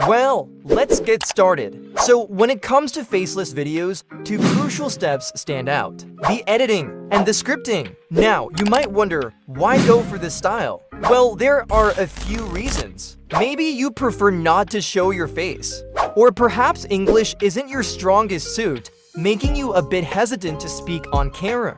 Well, let's get started. So when it comes to faceless videos, two crucial steps stand out: the editing and the scripting. Now, you might wonder, why go for this style? Well, there are a few reasons. Maybe you prefer not to show your face. Or perhaps English isn't your strongest suit, making you a bit hesitant to speak on camera.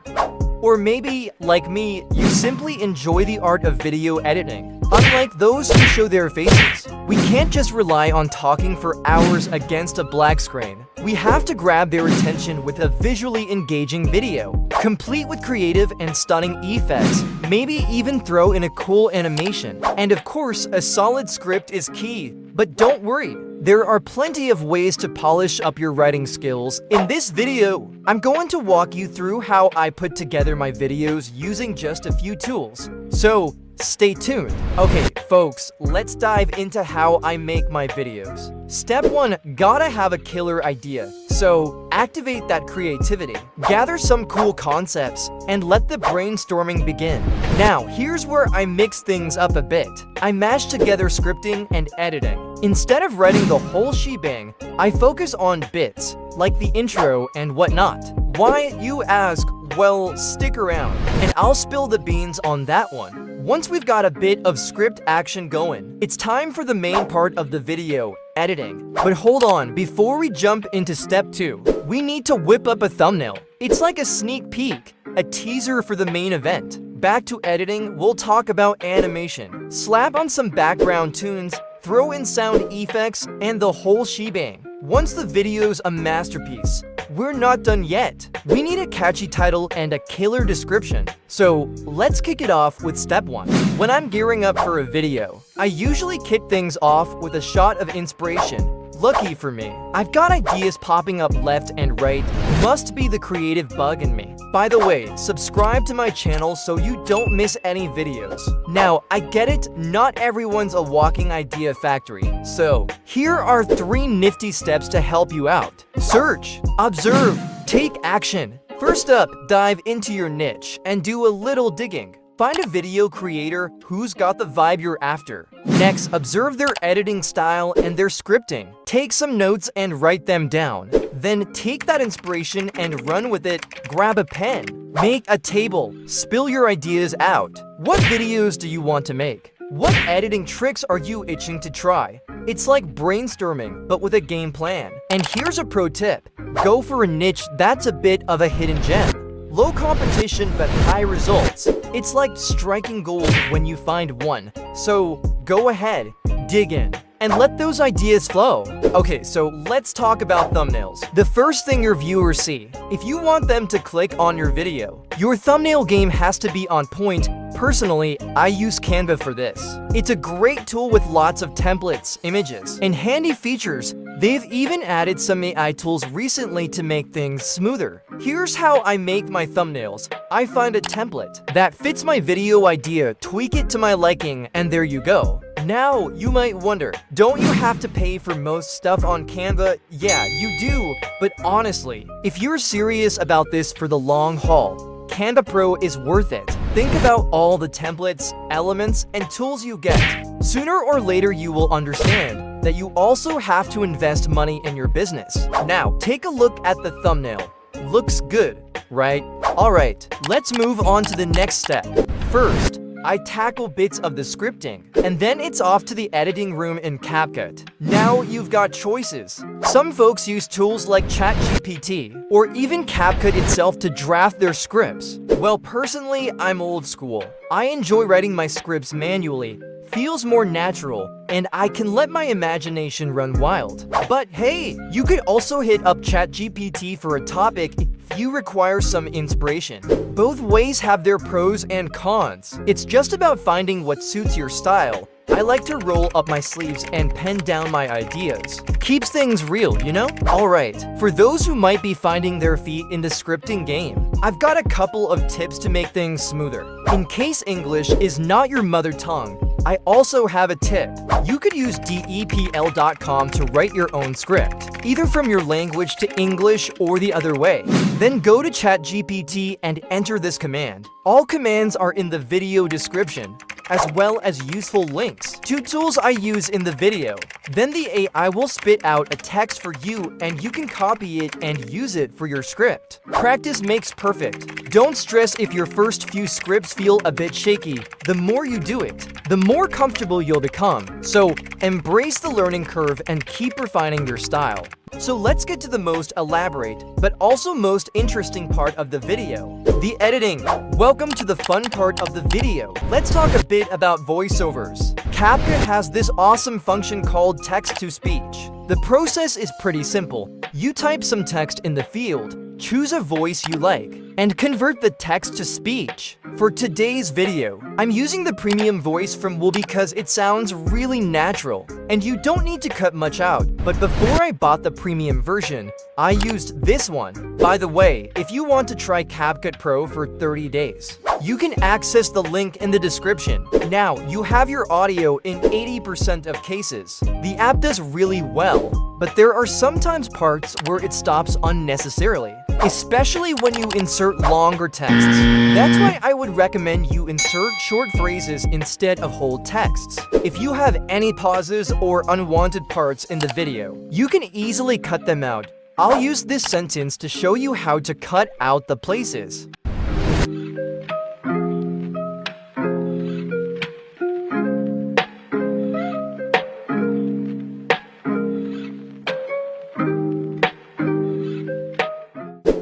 Or maybe, like me, you simply enjoy the art of video editing. Unlike those who show their faces, we can't just rely on talking for hours against a black screen. We have to grab their attention with a visually engaging video, complete with creative and stunning effects, maybe even throw in a cool animation. And of course, a solid script is key. But don't worry, there are plenty of ways to polish up your writing skills. In this video, I'm going to walk you through how I put together my videos using just a few tools. So, stay tuned. Okay, folks, let's dive into how I make my videos. Step 1, gotta have a killer idea. So, activate that creativity. Gather some cool concepts and let the brainstorming begin. Now, here's where I mix things up a bit. I mash together scripting and editing. Instead of writing the whole shebang, I focus on bits, like the intro and whatnot. Why, you ask? Well, stick around, and I'll spill the beans on that one. Once we've got a bit of script action going, it's time for the main part of the video, editing. But hold on, before we jump into step 2, we need to whip up a thumbnail. It's like a sneak peek, a teaser for the main event. Back to editing, we'll talk about animation. Slap on some background tunes, throw in sound effects, and the whole shebang. Once the video's a masterpiece, we're not done yet. We need a catchy title and a killer description. So let's kick it off with step 1. When I'm gearing up for a video, I usually kick things off with a shot of inspiration. Lucky for me, I've got ideas popping up left and right. Must be the creative bug in me. By the way, subscribe to my channel so you don't miss any videos. Now, I get it, not everyone's a walking idea factory. So, here are 3 nifty steps to help you out. Search, observe, take action. First up, dive into your niche and do a little digging. Find a video creator who's got the vibe you're after. Next, observe their editing style and their scripting. Take some notes and write them down. Then take that inspiration and run with it. Grab a pen. Make a table. Spill your ideas out. What videos do you want to make? What editing tricks are you itching to try? It's like brainstorming, but with a game plan. And here's a pro tip. Go for a niche that's a bit of a hidden gem. Low competition but high results. It's like striking gold when you find one. So go ahead, dig in, and let those ideas flow. Okay, so let's talk about thumbnails. The first thing your viewers see. If you want them to click on your video, your thumbnail game has to be on point. Personally, I use Canva for this. It's a great tool with lots of templates, images, and handy features. They've even added some AI tools recently to make things smoother. Here's how I make my thumbnails. I find a template that fits my video idea, tweak it to my liking, and there you go. Now, you might wonder, don't you have to pay for most stuff on Canva? Yeah, you do, but honestly, if you're serious about this for the long haul, Canva Pro is worth it. Think about all the templates, elements, and tools you get. Sooner or later, you will understand that you also have to invest money in your business. Now, take a look at the thumbnail. Looks good, right? Alright, let's move on to the next step. First, I tackle bits of the scripting, and then it's off to the editing room in CAPCUT. Now you've got choices. Some folks use tools like ChatGPT, or even CAPCUT itself to draft their scripts. Well, personally, I'm old school. I enjoy writing my scripts manually. Feels more natural, and I can let my imagination run wild. But hey, you could also hit up ChatGPT for a topic if you require some inspiration. Both ways have their pros and cons. It's just about finding what suits your style. I like to roll up my sleeves and pen down my ideas. Keeps things real, you know? Alright, for those who might be finding their feet in the scripting game, I've got a couple of tips to make things smoother. In case English is not your mother tongue, I also have a tip. You could use depl.com to write your own script, either from your language to English or the other way. Then go to ChatGPT and enter this command. All commands are in the video description. as well as useful links to tools I use in the video. Then the AI will spit out a text for you and you can copy it and use it for your script. Practice makes perfect. Don't stress if your first few scripts feel a bit shaky. The more you do it, the more comfortable you'll become. So embrace the learning curve and keep refining your style. So let's get to the most elaborate, but also most interesting part of the video, the editing. Welcome to the fun part of the video. Let's talk a bit about voiceovers. CAPCUT has this awesome function called text-to-speech. The process is pretty simple. You type some text in the field, choose a voice you like, and convert the text to speech. For today's video, I'm using the premium voice from Wool because it sounds really natural, and you don't need to cut much out. But before I bought the premium version, I used this one. By the way, if you want to try CAPCUT Pro for 30 days, you can access the link in the description. Now, you have your audio in 80% of cases. The app does really well, but there are sometimes parts where it stops unnecessarily, especially when you insert longer texts. That's why I would recommend you insert short phrases instead of whole texts. If you have any pauses or unwanted parts in the video, you can easily cut them out. I'll use this sentence to show you how to cut out the places.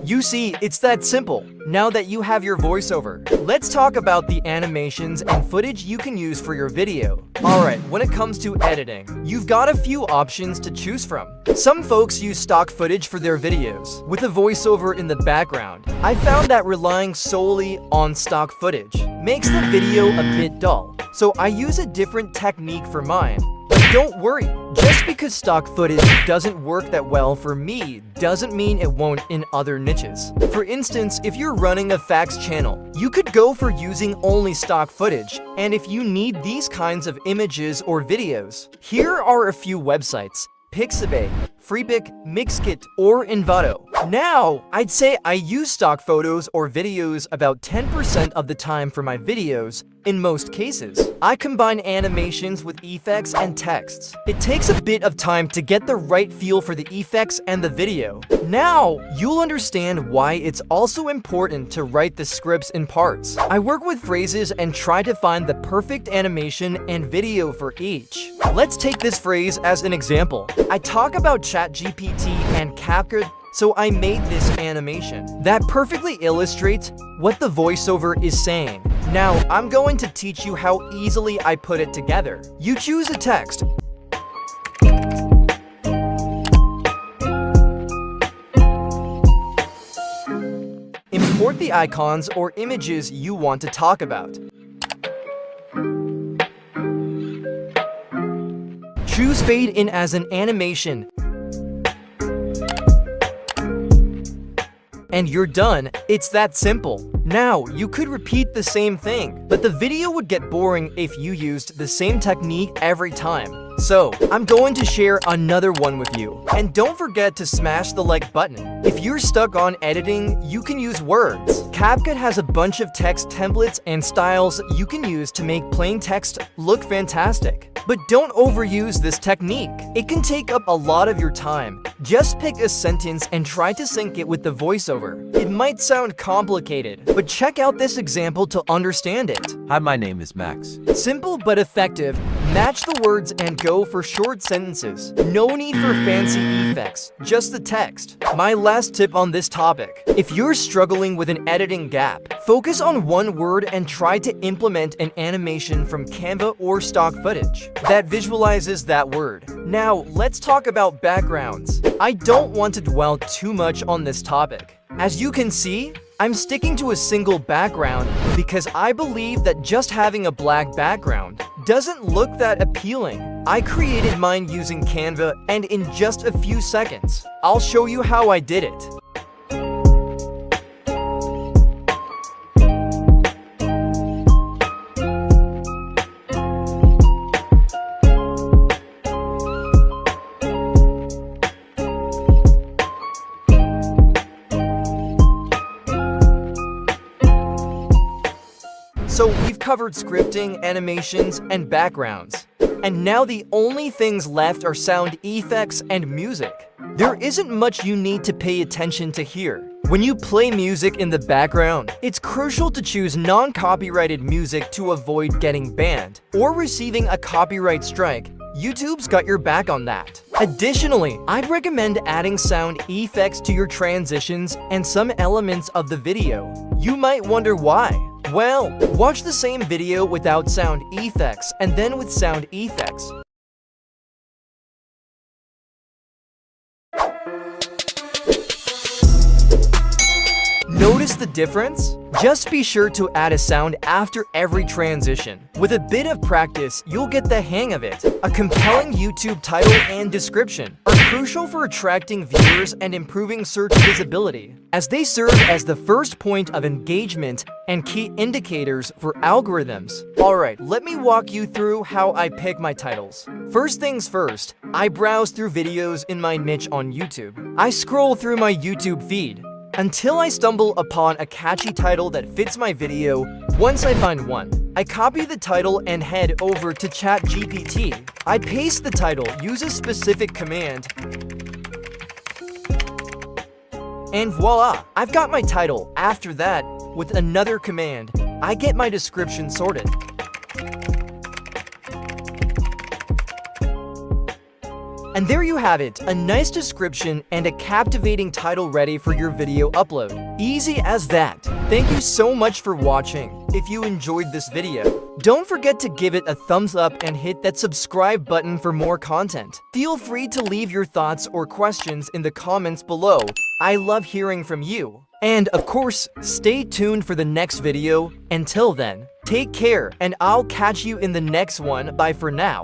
You see, it's that simple. Now that you have your voiceover, let's talk about the animations and footage you can use for your video. Alright, when it comes to editing, you've got a few options to choose from. Some folks use stock footage for their videos, with a voiceover in the background. I found that relying solely on stock footage makes the video a bit dull, so I use a different technique for mine. But don't worry, just because stock footage doesn't work that well for me doesn't mean it won't in other niches. For instance, if you're running a fax channel, you could go for using only stock footage, and if you need these kinds of images or videos, here are a few websites: Pixabay, Freepik, Mixkit, or Envato. Now, I'd say I use stock photos or videos about 10% of the time for my videos. In most cases, I combine animations with effects and texts. It takes a bit of time to get the right feel for the effects and the video. Now, you'll understand why it's also important to write the scripts in parts. I work with phrases and try to find the perfect animation and video for each. Let's take this phrase as an example. I talk about ChatGPT and CAPCUT, so I made this animation that perfectly illustrates what the voiceover is saying. Now, I'm going to teach you how easily I put it together. You choose a text. Import the icons or images you want to talk about. Choose fade in as an animation. And you're done. It's that simple. Now, you could repeat the same thing, but the video would get boring if you used the same technique every time. So, I'm going to share another one with you. And don't forget to smash the like button. If you're stuck on editing, you can use words. CAPCUT has a bunch of text templates and styles you can use to make plain text look fantastic. But don't overuse this technique. It can take up a lot of your time. Just pick a sentence and try to sync it with the voiceover. It might sound complicated, but check out this example to understand it. Hi, my name is Max. Simple but effective. Match the words and go for short sentences. No need for fancy effects, just the text. My last tip on this topic: if you're struggling with an editing gap, focus on one word and try to implement an animation from Canva or stock footage that visualizes that word. Now, let's talk about backgrounds. I don't want to dwell too much on this topic. As you can see, I'm sticking to a single background because I believe that just having a black background doesn't look that appealing. I created mine using Canva, and in just a few seconds, I'll show you how I did it. So we've covered scripting, animations, and backgrounds. And now the only things left are sound effects and music. There isn't much you need to pay attention to here. When you play music in the background, it's crucial to choose non-copyrighted music to avoid getting banned or receiving a copyright strike. YouTube's got your back on that. Additionally, I'd recommend adding sound effects to your transitions and some elements of the video. You might wonder why. Well, watch the same video without sound effects and then with sound effects. Notice the difference? Just be sure to add a sound after every transition. With a bit of practice, you'll get the hang of it. A compelling YouTube title and description are crucial for attracting viewers and improving search visibility, as they serve as the first point of engagement and key indicators for algorithms. Alright, let me walk you through how I pick my titles. First things first, I browse through videos in my niche on YouTube. I scroll through my YouTube feed until I stumble upon a catchy title that fits my video. Once I find one, I copy the title and head over to ChatGPT. I paste the title, use a specific command, and voila, I've got my title. After that, with another command, I get my description sorted. And there you have it, a nice description and a captivating title ready for your video upload. Easy as that. Thank you so much for watching. If you enjoyed this video, don't forget to give it a thumbs up and hit that subscribe button for more content. Feel free to leave your thoughts or questions in the comments below. I love hearing from you. And of course, stay tuned for the next video. Until then, take care and I'll catch you in the next one. Bye for now.